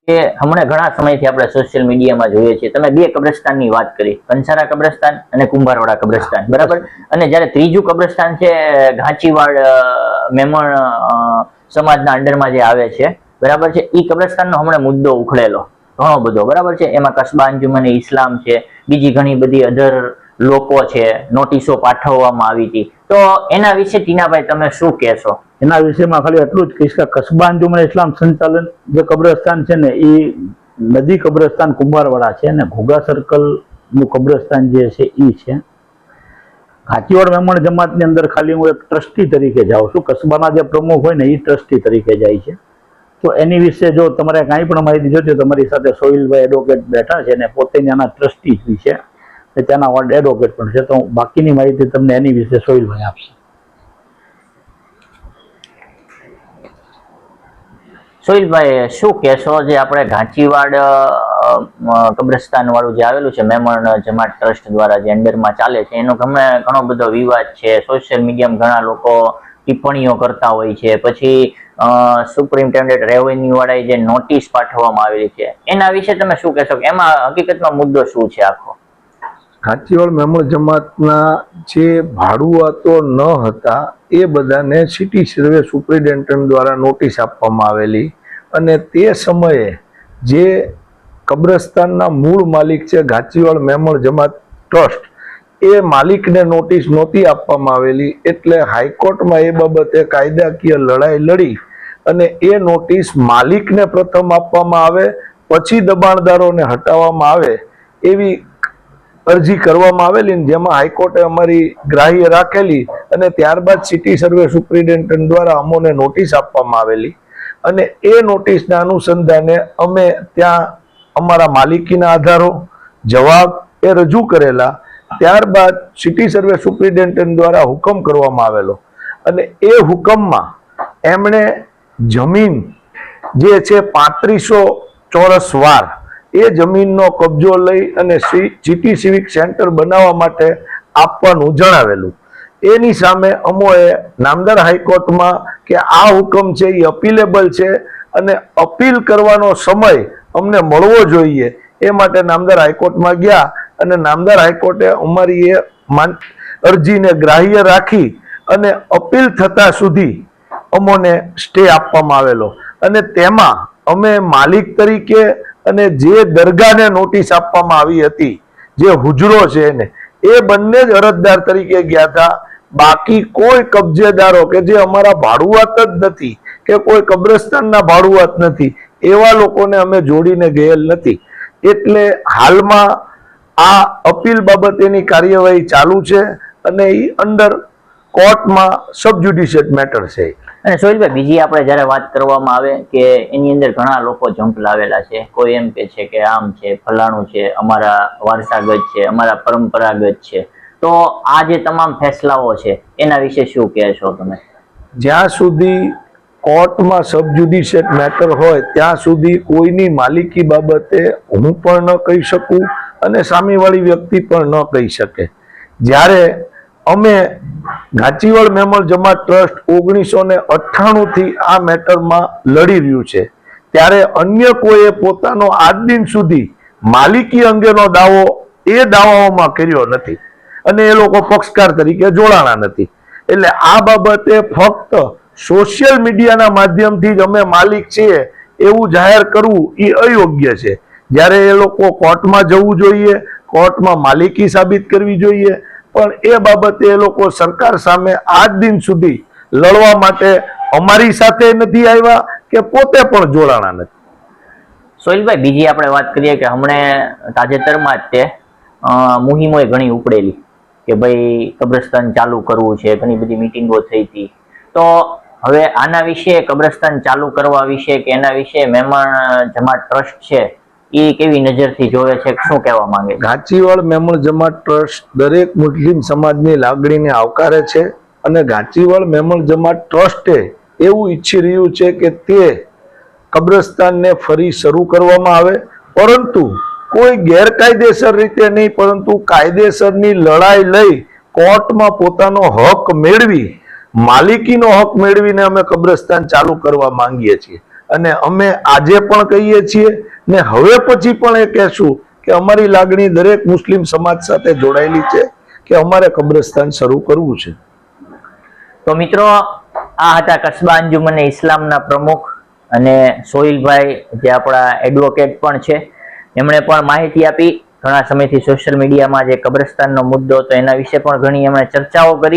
હમણાં ઘણા સમયથી આપણે સોશિયલ મીડિયામાં જોઈએ છીએ, તમે બે કબ્રસ્તાનની વાત કરી, કંસારા કબ્રસ્તાન અને કુંભારવાડા કબ્રસ્તાન, બરાબર. અને જ્યારે ત્રીજું કબ્રસ્તાન છે ઘાંચીવાડ મેમણ સમાજના અંડરમાં જે આવે છે, બરાબર છે, એ કબ્રસ્તાનનો હમણાં મુદ્દો ઉખડેલો ઘણો બધો, બરાબર છે. એમાં કસ્બા અંજુમને ઇસ્લામ છે, બીજી ઘણી બધી અધર લોકો છે, નોટિસો પાઠવવામાં આવી હતી. તો એના વિશે ટીનાભાઈ તમે શું કહેશો? એના વિશેમાં ખાલી એટલું જ કહીશ કે કસ્બા અંજુમન ઇસ્લામ સંચાલન જે કબ્રસ્તાન છે ને એ નદી કબ્રસ્તાન કુંભારવાડા છે ને ઘોઘા સર્કલ નું કબ્રસ્તાન જે છે એ છે. ઘાંચીવાડ મેમણ જમાતની અંદર ખાલી હું એક ટ્રસ્ટી તરીકે જાઉં છું. કસ્બાના જે પ્રમુખ હોય ને એ ટ્રસ્ટી તરીકે જાય છે. તો એની વિશે જો તમારે કાંઈ પણ માહિતી જોઈતી હોય, તમારી સાથે સોહિલભાઈ એડવોકેટ બેઠા છે ને પોતે ત્યાંના ટ્રસ્ટી છે, ત્યાંના વોર્ડ એડવોકેટ પણ છે. તો બાકીની માહિતી તમને એની વિશે સોહિલભાઈ આપશે. સોહિલભાઈ શું કહેશો, જે આપણે ઘાંચીવાડ કબ્રસ્તાન વાળું જે આવેલું છે મેમણ જમાત ટ્રસ્ટ દ્વારા જે અંડરમાં ચાલે છે, એનો ઘણો બધો વિવાદ છે, સોશિયલ મીડિયામાં ઘણા લોકો ટિપ્પણીઓ કરતા હોય છે, પછી સુપ્રિન્ટેન્ડન્ટ રેવન્યુ વાળાએ જે નોટિસ પાઠવવામાં આવેલી છે, એના વિશે તમે શું કહેશો કે એમાં હકીકતમાં મુદ્દો શું છે આખો? ઘાંચીવાડ મેમણ જમાતના જે ભાડુઆતો ન હતા એ બધાને સિટી સર્વે સુપ્રિન્ટેન્ડન્ટ દ્વારા નોટિસ આપવામાં આવેલી, અને તે સમયે જે કબ્રસ્તાનના મૂળ માલિક છે ઘાંચીવાડ મેમણ જમાત ટ્રસ્ટ, એ માલિકને નોટિસ નહોતી આપવામાં આવેલી. એટલે હાઈકોર્ટમાં એ બાબતે કાયદાકીય લડાઈ લડી અને એ નોટિસ માલિકને પ્રથમ આપવામાં આવે, પછી દબાણદારોને હટાવવામાં આવે એવી અરજી કરવામાં આવેલી, જેમાં હાઈકોર્ટે અમારી ગ્રાહ્ય રાખેલી અને ત્યારબાદ સિટી સર્વે સુપ્રિન્ટેન્ડન્ટ દ્વારા અમોને નોટિસ આપવામાં આવેલી. અને એ નોટિસના અનુસંધાને અમે ત્યાં અમારા માલિકીના આધારો જવાબ એ રજૂ કરેલા. ત્યારબાદ સિટી સર્વે સુપ્રિન્ટેન્ડન્ટ દ્વારા હુકમ કરવામાં આવેલો, અને એ હુકમમાં એમણે જમીન જે છે 3500 ચોરસ વાર એ જમીનનો કબજો લઈ અને સિટી સિવિક સેન્ટર બનાવવા માટે આપવાનું જણાવેલું. એની સામે અમોએ નામદાર હાઈકોર્ટમાં કે આ હુકમ છે એ અપીલેબલ છે અને અપીલ કરવાનો સમય અમને મળવો જોઈએ એ માટે નામદાર હાઈકોર્ટમાં ગયા, અને નામદાર હાઈકોર્ટે અમારી એ અરજીને ગ્રાહ્ય રાખી અને અપીલ થતા સુધી અમોને સ્ટે આપવામાં આવેલો. અને તેમાં અમે માલિક તરીકે અને જે દરગાહને નોટિસ આપવામાં આવી હતી, જે હુજરો છે એને, એ બંને જ અરજદાર તરીકે ગયા હતા. બાકી કોઈ કબજેદારો કે જે અમારા ભાડુઆત જ નથી કે કોઈ કબ્રસ્તાનના ભાડુઆત નથી, એવા લોકોને અમે જોડીને ગયેલ નથી. એટલે હાલમાં આ અપીલ બાબતેની કાર્યવાહી ચાલુ છે અને એ અંડર કોર્ટમાં સબજ્યુડિશિયલ મેટર છે. અને સોહિલભાઈ, બીજી આપણે જયારે વાત કરવામાં આવે કે એની અંદર ઘણા લોકો જંપ લાવેલા છે, કોઈ એમ કે છે કે આમ છે, ફલાણું છે, અમારા વારસાગત છે, અમારા પરંપરાગત છે, તો આ જે તમામ ફેસલાઓ છે એના વિશે શું કહેશો તમે? જ્યાં સુધી કોર્ટમાં સબજ્યુડિશિયલ મેટર હોય ત્યાં સુધી કોઈની માલિકી બાબતે હું પણ ન કહી શકું અને સામેવાળી વ્યક્તિ પણ ન કહી શકે. જ્યારે અમે ઘાંચીવાડ મેમણ જમાત ટ્રસ્ટ 1998 થી આ મેટરમાં લડી રહ્યું છે, ત્યારે અન્ય કોઈએ પોતાનો આજ દિન સુધી માલિકી અંગેનો દાવો એ દાવાઓમાં કર્યો નથી અને એ લોકો પક્ષકાર તરીકે જોડાણા નથી. એટલે આ બાબતે ફક્ત સોશિયલ મીડિયાના માધ્યમથી જ અમે માલિક છીએ એવું જાહેર કરવું એ અયોગ્ય છે. જ્યારે એ લોકો કોર્ટમાં જવું જોઈએ, કોર્ટમાં માલિકી સાબિત કરવી જોઈએ, પણ એ બાબતે એ લોકો સરકાર સામે આજ દિન સુધી લડવા માટે અમારી સાથે નથી આવ્યા કે પોતે પણ જોડાણા નથી. સોહિલભાઈ, બીજી આપણે વાત કરીએ કે હમણે તાજેતરમાં જ તે મુહિમો ઘણી ઉપડેલી કે ભાઈ કબ્રસ્તાન ચાલુ કરવું છે, ઘણી બધી મિટિંગો થઈ હતી. તો હવે આના વિશે, કબ્રસ્તાન ચાલુ કરવા વિશે કે એના વિશે મેમણ જમાત ટ્રસ્ટ છે એ કેવી નજરથી જોવે છે, શું કહેવા માંગે છે? ઘાંચીવાડ મેમણ જમાત ટ્રસ્ટ દરેક મુસ્લિમ સમાજની લાગણીને આવકારે છે અને ઘાંચીવાડ મેમણ જમાત ટ્રસ્ટે એવું ઈચ્છી રહ્યું છે કે તે કબ્રસ્તાનને ફરી શરૂ કરવામાં આવે, પરંતુ કોઈ ગેરકાયદેસર રીતે નહીં, પરંતુ કાયદેસરની લડાઈ લઈ કોર્ટમાં પોતાનો હક મેળવી, માલિકીનો હક મેળવીને અમે કબ્રસ્તાન ચાલુ કરવા માંગીએ છીએ. અને અમે આજે પણ કહીએ છીએ ને હવે પછી પણ એ કહેશું કે અમારી લાગણી દરેક મુસ્લિમ સમાજ સાથે જોડાયેલી છે કે અમારે કબ્રસ્તાન શરૂ કરવું છે. તો મિત્રો, આ હતા કસ્બા અંજુમને ઇસ્લામના પ્રમુખ અને સોહિલભાઈ, જે આપણા એડવોકેટ પણ છે. એમણે પણ માહિતી આપી. ઘણા સમયથી સોશિયલ મીડિયામાં જે કબ્રસ્તાનનો મુદ્દો હતો એના વિશે પણ ઘણી એમણે ચર્ચાઓ કરી.